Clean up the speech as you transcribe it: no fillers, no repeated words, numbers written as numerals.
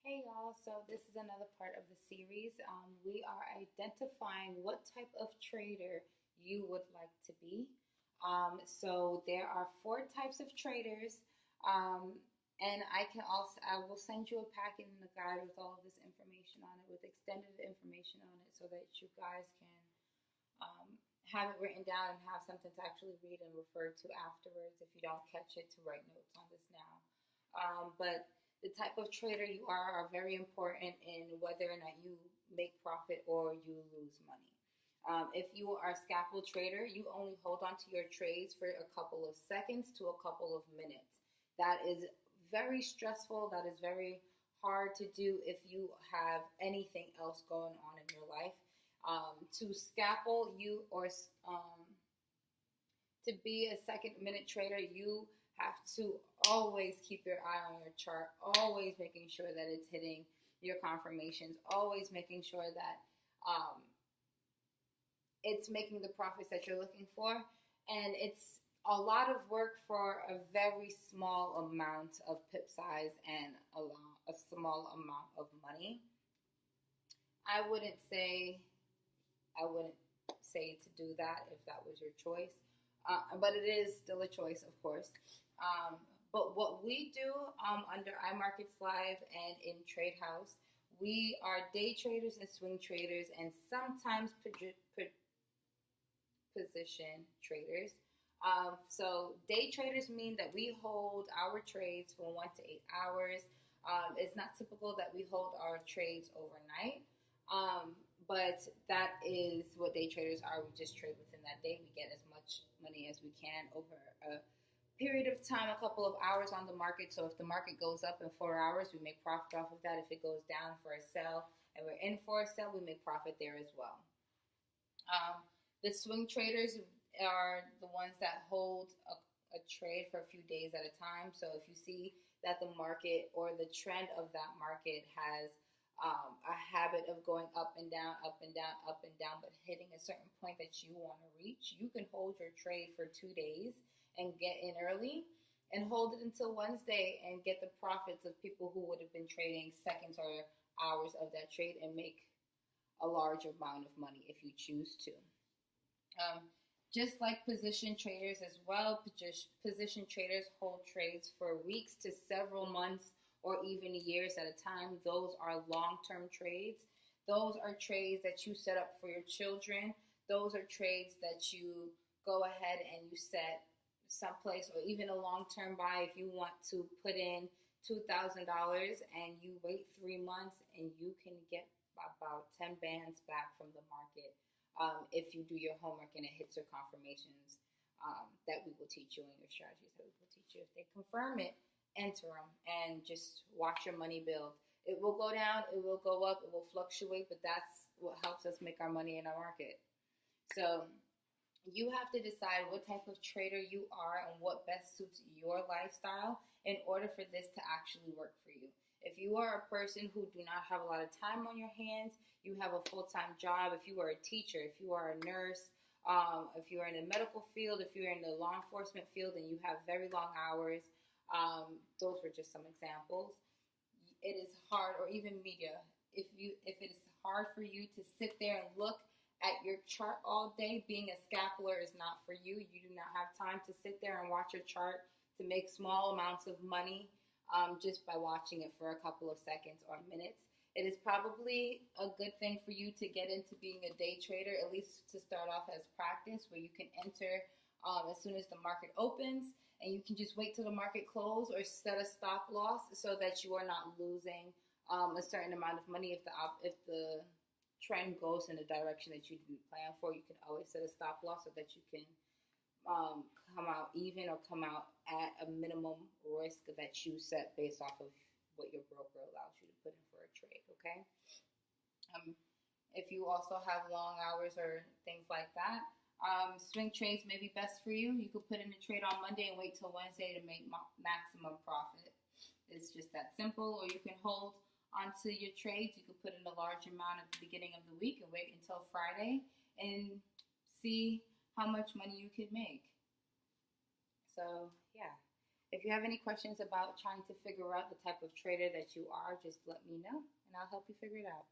Hey y'all, so this is another part of the series. We are identifying what type of trader you would like to be. So there are four types of traders, um, and I will send you a packet and a guide with all of this information on it, with extended information on it, so that you guys can um, have it written down and have something to actually read and refer to afterwards if you don't catch it, to write notes on this now. But the type of trader you are very important in whether or not you make profit or you lose money. If you are a scalpel trader, you only hold on to your trades for a couple of seconds to a couple of minutes. That is very stressful. That is very hard to do if you have anything else going on in your life. To scalpel you or to be a second minute trader, you have to always keep your eye on your chart, always making sure that it's hitting your confirmations, always making sure that um, it's making the profits that you're looking for. And it's a lot of work for a very small amount of pip size and a small amount of money. I wouldn't say I wouldn't say to do that if that was your choice. But it is still a choice, of course. Um, but what we do under iMarkets Live and in Trade House, we are day traders and swing traders, and sometimes position traders. So day traders mean that we hold our trades for 1 to 8 hours. It's not typical that we hold our trades overnight. But that is what day traders are. We just trade within that day. We get as much money as we can over a period of time, a couple of hours on the market. So if the market goes up in 4 hours, we make profit off of that. If it goes down for a sell and we're in for a sell, we make profit there as well. The swing traders are the ones that hold a trade for a few days at a time. So if you see that the market or the trend of that market has a habit of going up and down, up and down, up and down, but hitting a certain point that you want to reach, you can hold your trade for 2 days and get in early and hold it until Wednesday and get the profits of people who would have been trading seconds or hours of that trade and make a large amount of money if you choose to. Just like position traders as well, position traders hold trades for weeks to several months or even years at a time. Those are long-term trades. Those are trades that you set up for your children. Those are trades that you go ahead and you set someplace, or even a long-term buy if you want to put in $2,000 and you wait 3 months and you can get about 10 bands back from the market if you do your homework and it hits your confirmations that we will teach you, and your strategies that we will teach you. If they confirm it, enter them and just watch your money build. It will go down, it will go up, it will fluctuate, but that's what helps us make our money in our market. So you have to decide what type of trader you are and what best suits your lifestyle in order for this to actually work for you. If you are a person who do not have a lot of time on your hands, you have a full-time job, if you are a teacher, if you are a nurse, if you are in the medical field, if you're in the law enforcement field and you have very long hours, those were just some examples. It is hard, or even media. If it is hard for you to sit there and look at your chart all day, being a scapular is not for you. You do not have time to sit there and watch your chart to make small amounts of money just by watching it for a couple of seconds or minutes. It is probably a good thing for you to get into being a day trader, at least to start off as practice, where you can enter as soon as the market opens, and you can just wait till the market closes or set a stop loss so that you are not losing a certain amount of money if the trend goes in a direction that you didn't plan for. You can always set a stop loss so that you can come out even or come out at a minimum risk that you set based off of what your broker allows you to put in for a trade, okay? If you also have long hours or things like that, swing trades may be best for you. You could put in a trade on Monday and wait till Wednesday to make maximum profit. It's just that simple. Or you can hold onto your trades. You could put in a large amount at the beginning of the week and wait until Friday and see how much money you could make. So, yeah. If you have any questions about trying to figure out the type of trader that you are, just let me know and I'll help you figure it out.